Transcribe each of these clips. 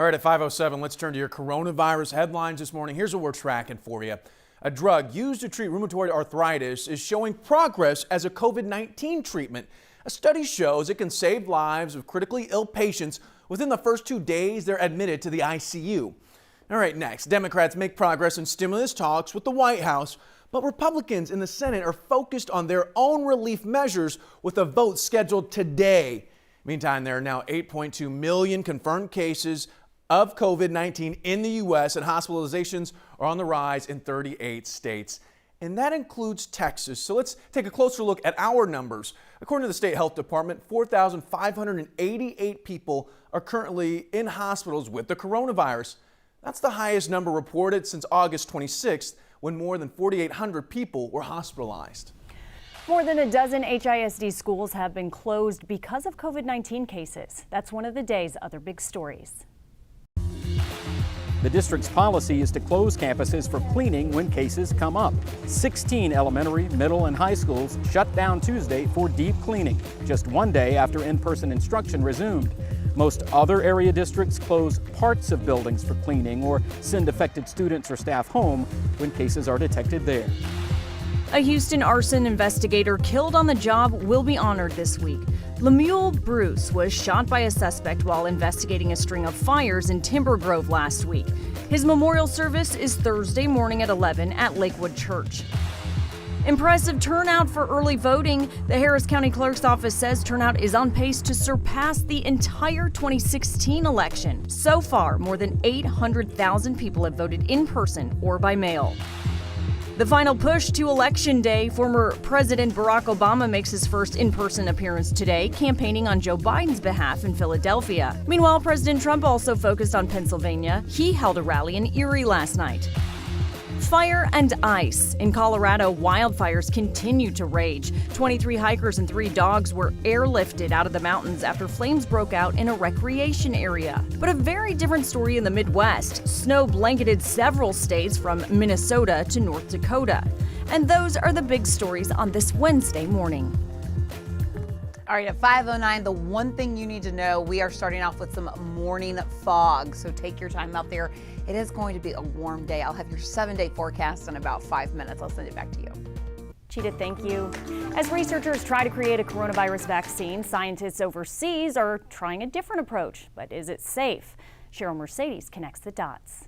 All right, at 5:07, let's turn to your coronavirus headlines this morning. Here's what we're tracking for you. A drug used to treat rheumatoid arthritis is showing progress as a COVID-19 treatment. A study shows it can save lives of critically ill patients within the first 2 days they're admitted to the ICU. All right, next, Democrats make progress in stimulus talks with the White House, but Republicans in the Senate are focused on their own relief measures with a vote scheduled today. Meantime, there are now 8.2 million confirmed cases of COVID-19 in the U.S. and hospitalizations are on the rise in 38 states. And that includes Texas. So let's take a closer look at our numbers. According to the state health department, 4,588 people are currently in hospitals with the coronavirus. That's the highest number reported since August 26th, when more than 4,800 people were hospitalized. More than a dozen HISD schools have been closed because of COVID-19 cases. That's one of the day's other big stories. The district's policy is to close campuses for cleaning when cases come up. 16 elementary, middle, and high schools shut down Tuesday for deep cleaning, just one day after in-person instruction resumed. Most other area districts close parts of buildings for cleaning or send affected students or staff home when cases are detected there. A Houston arson investigator killed on the job will be honored this week. Lemuel Bruce was shot by a suspect while investigating a string of fires in Timber Grove last week. His memorial service is Thursday morning at 11 at Lakewood Church. Impressive turnout for early voting. The Harris County Clerk's Office says turnout is on pace to surpass the entire 2016 election. So far, more than 800,000 people have voted in person or by mail. The final push to Election Day, former President Barack Obama makes his first in-person appearance today, campaigning on Joe Biden's behalf in Philadelphia. Meanwhile, President Trump also focused on Pennsylvania. He held a rally in Erie last night. Fire and ice. In Colorado, wildfires continue to rage. 23 hikers and 3 dogs were airlifted out of the mountains after flames broke out in a recreation area. But a very different story in the Midwest. Snow blanketed several states from Minnesota to North Dakota. And those are the big stories on this Wednesday morning. All right, at 5:09, the one thing you need to know, we are starting off with some morning fog, so take your time out there. It is going to be a warm day. I'll have your 7-day forecast in about 5 minutes. I'll send it back to you. Cheetah, thank you. As researchers try to create a coronavirus vaccine, scientists overseas are trying a different approach. But is it safe? Cheryl Mercedes connects the dots.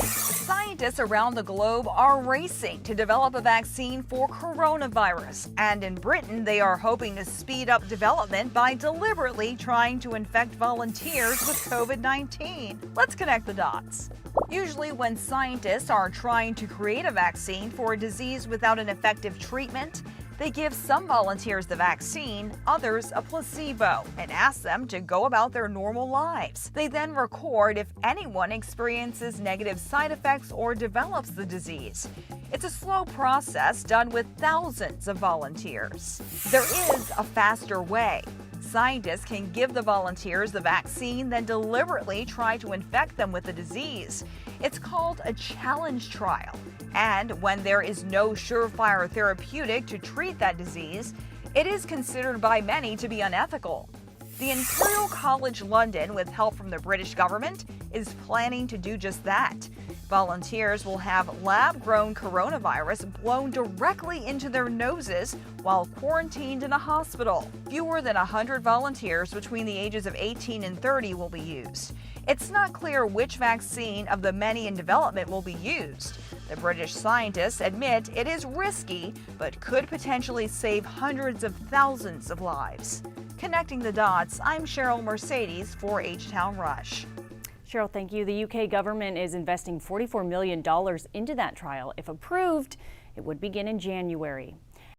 Scientists around the globe are racing to develop a vaccine for coronavirus. And in Britain, they are hoping to speed up development by deliberately trying to infect volunteers with COVID-19. Let's connect the dots. Usually when scientists are trying to create a vaccine for a disease without an effective treatment, they give some volunteers the vaccine, others a placebo, and ask them to go about their normal lives. They then record if anyone experiences negative side effects or develops the disease. It's a slow process done with thousands of volunteers. There is a faster way. Scientists can give the volunteers the vaccine, then deliberately try to infect them with the disease. It's called a challenge trial. And when there is no surefire therapeutic to treat that disease, it is considered by many to be unethical. The Imperial College London, with help from the British government, is planning to do just that. Volunteers will have lab-grown coronavirus blown directly into their noses while quarantined in a hospital. Fewer than 100 volunteers between the ages of 18 and 30 will be used. It's not clear which vaccine of the many in development will be used. The British scientists admit it is risky, but could potentially save hundreds of thousands of lives. Connecting the dots, I'm Cheryl Mercedes for H-Town Rush. Cheryl, thank you. The UK government is investing $44 million into that trial. If approved, it would begin in January.